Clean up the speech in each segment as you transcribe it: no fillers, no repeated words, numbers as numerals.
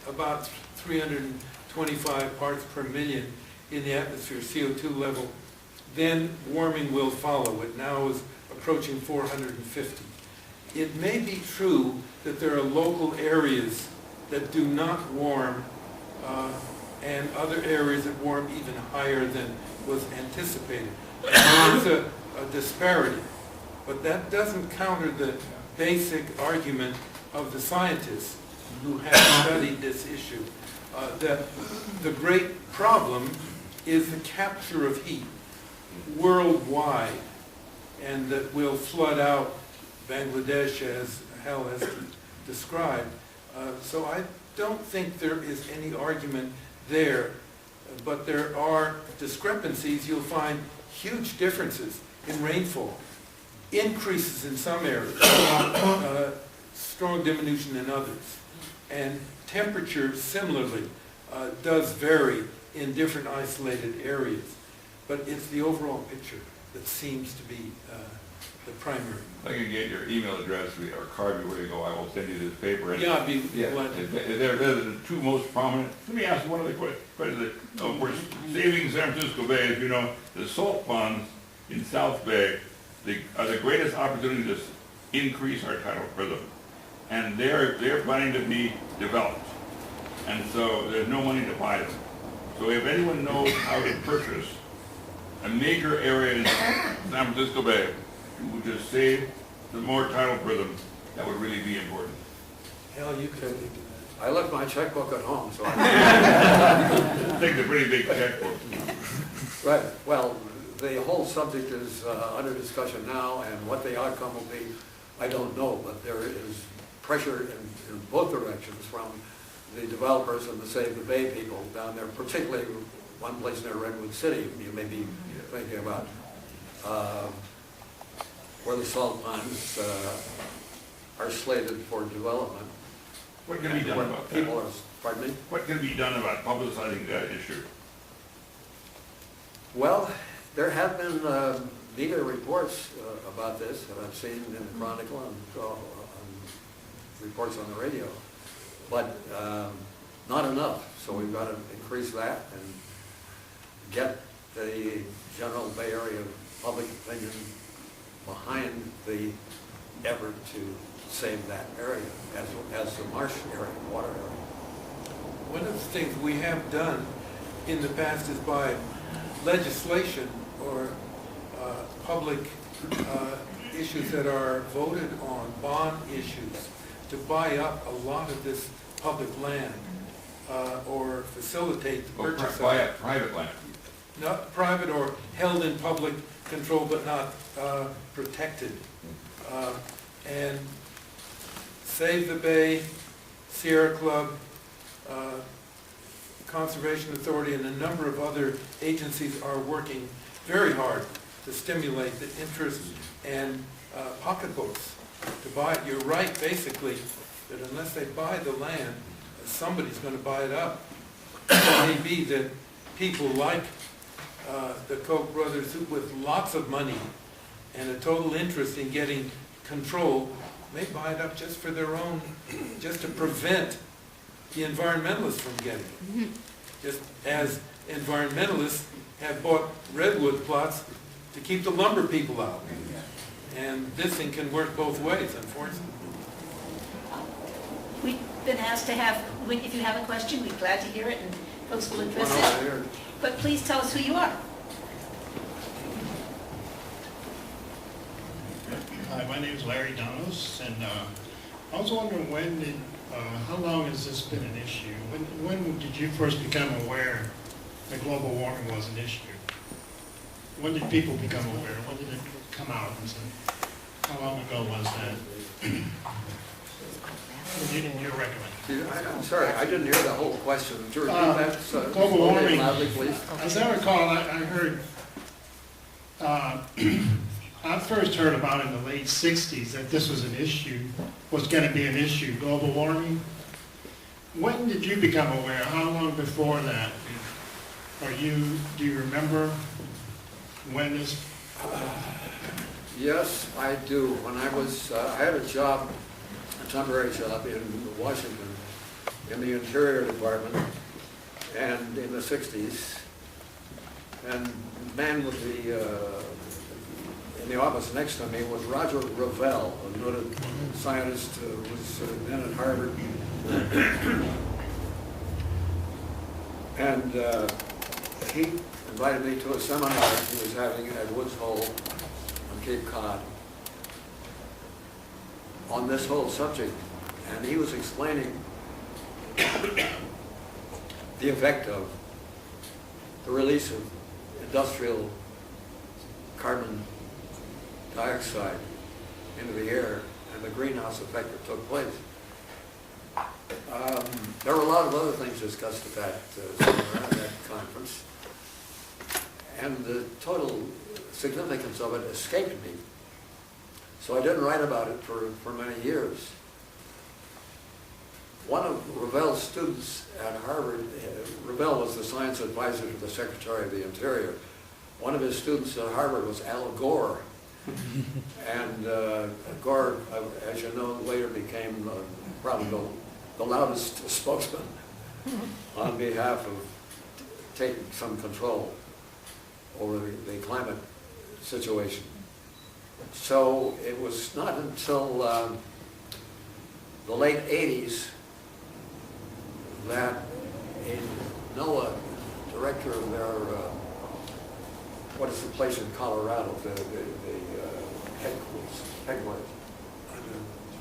about 325 parts per million in the atmosphere, CO2 level, then warming will follow. It now is approaching 450. It may be true that there are local areas that do not warm and other areas that warm even higher than was anticipated. There's a disparity, but that doesn't counter the basic argument of the scientists who have studied this issue, that the great problem is the capture of heat worldwide, and that will flood out Bangladesh as Hal has described. So I don't think there is any argument there, but there are discrepancies. You'll find huge differences in rainfall, increases in some areas, strong diminution in others. And temperature, similarly, does vary in different isolated areas. But it's the overall picture that seems to be the primary. If I can get your email address or card where you go, I will send you this paper. And Yeah, I'd be yeah, glad to. they're the two most prominent. Let me ask you one other question. We're saving San Francisco Bay. As you know, the salt ponds in South Bay are the greatest opportunity to increase our tidal rhythm. And they're planning to be developed. And so there's no money to buy them. So if anyone knows how to purchase a major area in San Francisco Bay would just save the more tidal rhythm, that would really be important. Hal, you could do I left my checkbook at home, so I... Take the pretty big checkbook. Right, well, the whole subject is under discussion now, and what the outcome will be, I don't know, but there is pressure in both directions from the developers and the Save the Bay people down there, particularly one place near Redwood City you may be thinking about, where the salt ponds are slated for development. What can be done about that? People are, pardon me? What can be done about publicizing that issue? Well, there have been media reports about this that I've seen in the Chronicle and reports on the radio, but not enough. So we've got to increase that and get the general Bay Area public opinion behind the effort to save that area as the marsh area, water area. One of the things we have done in the past is by legislation or public issues that are voted on, bond issues, to buy up a lot of this public land or facilitate the purchase of it. Private land. Not private or held in public control but not protected. And Save the Bay, Sierra Club, Conservation Authority, and a number of other agencies are working very hard to stimulate the interest and pocketbooks to buy it. You're right, basically, that unless they buy the land, somebody's going to buy it up. It may be that people like the Koch brothers, who with lots of money and a total interest in getting control, may buy it up just for their own, just to prevent the environmentalists from getting it. Just as environmentalists have bought redwood plots to keep the lumber people out. And this thing can work both ways, unfortunately. We've been asked to have, if you have a question, we're glad to hear it, and folks will address it. But please tell us who you are. Hi, my name is Larry Donos, and I was wondering how long has this been an issue? When did you first become aware that global warming was an issue? When did people become aware? When did it come out? How long ago was that? In your recollection? I'm sorry, I didn't hear the whole question. Would you repeat that? Global warming. Loudly, please. As I recall, I heard, I first heard about in the late 60s that this was an issue, was going to be an issue, global warming. When did you become aware? How long before that? Do you remember when this? Yes, I do. When I was, I had a job, a temporary job in Washington in the Interior Department and in the 60s. And the man with in the office next to me was Roger Revelle, a noted scientist who was then at Harvard. And he invited me to a seminar he was having at Woods Hole on Cape Cod on this whole subject. And he was explaining the effect of the release of industrial carbon dioxide into the air and the greenhouse effect that took place. There were a lot of other things discussed at that seminar, at that conference, and the total significance of it escaped me. So I didn't write about it for many years. One of Revelle's students at Harvard, Revelle was the science advisor to the Secretary of the Interior. One of his students at Harvard was Al Gore. And Gore, as you know, later became probably the loudest spokesman on behalf of taking some control over the climate situation. So it was not until the late 80s that a NOAA director of their, what is the place in Colorado, the headquarters,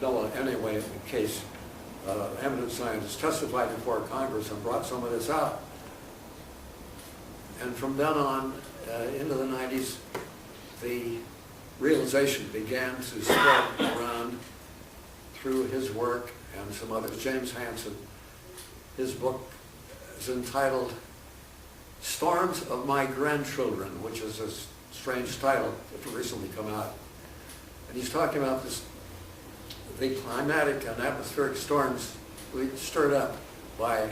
NOAA anyway, in case eminent scientists testified before Congress and brought some of this out. And from then on into the 90s, the realization began to spread around through his work and some others. James Hansen, his book is entitled Storms of My Grandchildren, which is a strange title that's recently come out. And he's talking about the climatic and atmospheric storms stirred up by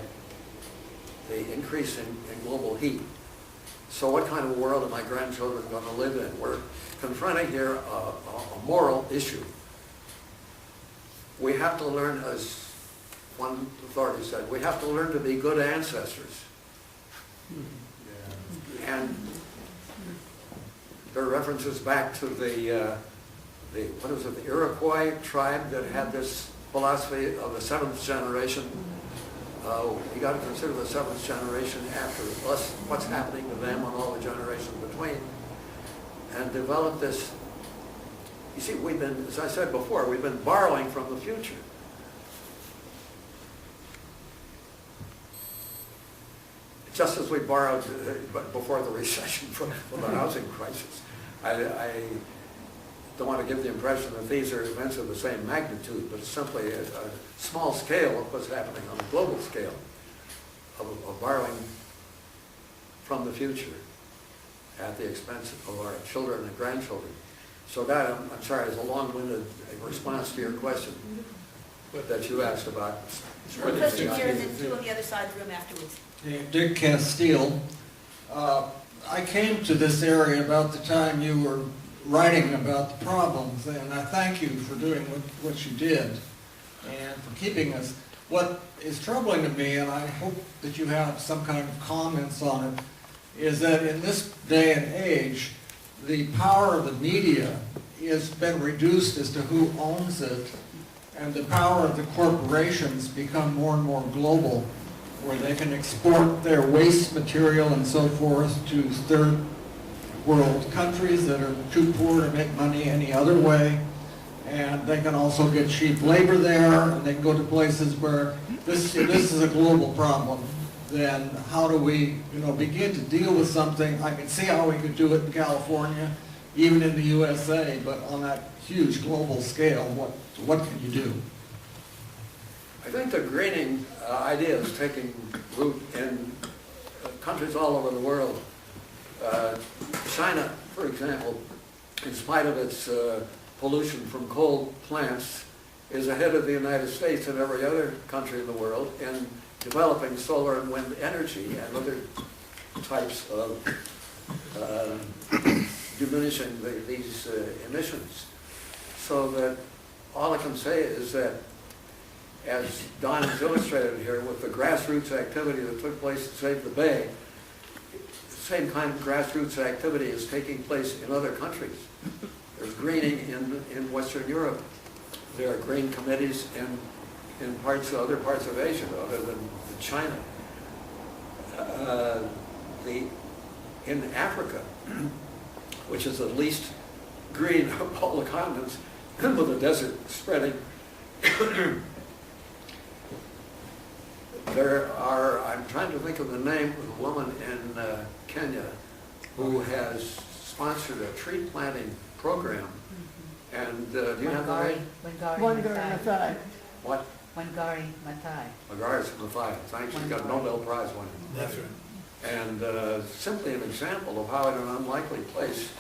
the increase in global heat. So what kind of a world are my grandchildren going to live in? We're confronting here a moral issue. We have to learn, as one authority said, we have to learn to be good ancestors. And there are references back to the Iroquois tribe that had this philosophy of the seventh generation. You got to consider the seventh generation after us, what's happening to them and all the generations between, and develop this. You see, we've been, as I said before, we've been borrowing from the future. Just as we borrowed before the recession from the housing crisis. I don't want to give the impression that these are events of the same magnitude, but it's simply a small scale of what's happening on a global scale of borrowing from the future at the expense of our children and grandchildren. So that, I'm sorry, is a long-winded response to your question that you asked about. One question here and then two on the other side of the room afterwards. Hey, Dick Castile. I came to this area about the time you were writing about the problems, and I thank you for doing what you did and for keeping us. What is troubling to me, and I hope that you have some kind of comments on it, is that in this day and age, the power of the media has been reduced as to who owns it, and the power of the corporations become more and more global, where they can export their waste material and so forth to third world countries that are too poor to make money any other way. And they can also get cheap labor there, and they can go to places where this is a global problem. Then how do we, begin to deal with something? I can see how we could do it in California, even in the USA, but on that huge global scale, what can you do? I think the greening idea is taking root in countries all over the world. China, for example, in spite of its pollution from coal plants, is ahead of the United States and every other country in the world in developing solar and wind energy and other types of diminishing these emissions. So that all I can say is that as Don has illustrated here, with the grassroots activity that took place to save the bay, the same kind of grassroots activity is taking place in other countries. There's greening in Western Europe. There are green committees in other parts of Asia, other than China. In Africa, which is the least green of all the continents, with the desert spreading, I'm trying to think of the name of the woman in Kenya who has sponsored a tree planting program. And do you have the name? Wangari Maathai. What? Wangari Maathai. Wangari Maathai. Thanks, she got a Nobel Prize winner. That's right. And simply an example of how in an unlikely place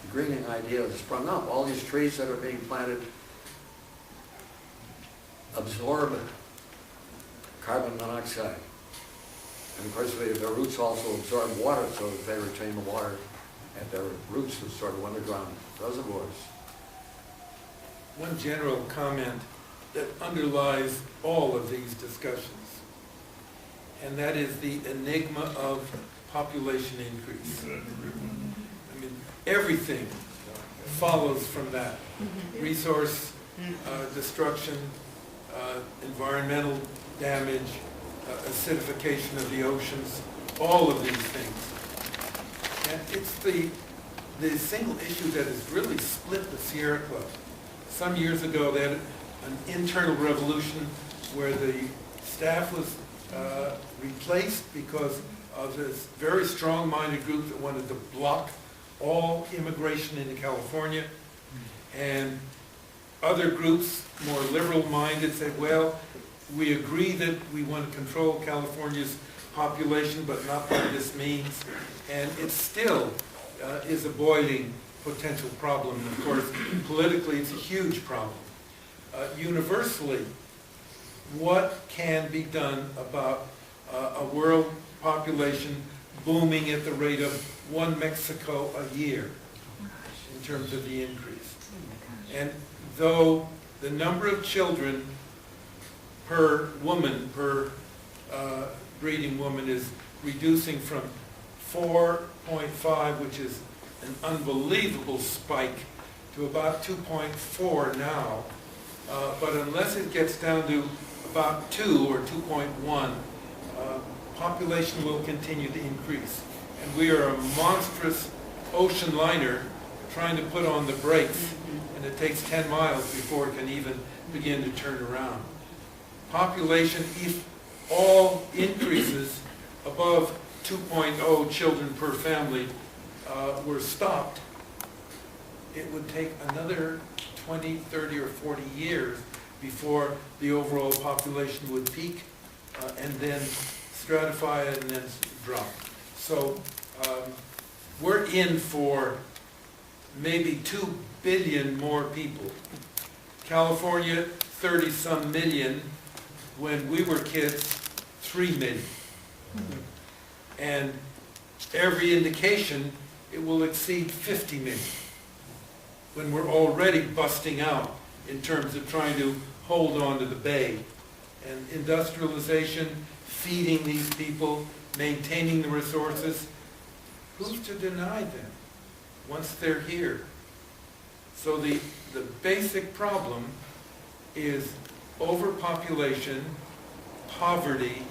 the greening idea has sprung up. All these trees that are being planted absorb carbon monoxide. And of course, their roots also absorb water, so that they retain the water at their roots, as sort of underground reservoirs. One general comment that underlies all of these discussions, and that is the enigma of population increase. I mean, everything follows from that. Resource destruction, environmental damage, acidification of the oceans, all of these things. And it's the single issue that has really split the Sierra Club. Some years ago, they had an internal revolution where the staff was replaced because of this very strong-minded group that wanted to block all immigration into California. And other groups, more liberal-minded, said, well, we agree that we want to control California's population, but not by this means. And it still is a boiling potential problem. And of course, politically, it's a huge problem. Universally, what can be done about a world population booming at the rate of 1 Mexico a year in terms of the increase? And though the number of children per woman, per breeding woman, is reducing from 4.5, which is an unbelievable spike, to about 2.4 now. But unless it gets down to about 2 or 2.1, population will continue to increase. And we are a monstrous ocean liner trying to put on the brakes, and it takes 10 miles before it can even begin to turn around. Population, if all increases above 2.0 children per family were stopped, it would take another 20, 30, or 40 years before the overall population would peak and then stratify and then drop. So we're in for maybe 2 billion more people. California, 30-some million. When we were kids, 3 million. And every indication it will exceed 50 million when we're already busting out in terms of trying to hold on to the bay. And industrialization, feeding these people, maintaining the resources, who's to deny them once they're here? So the basic problem is overpopulation, poverty,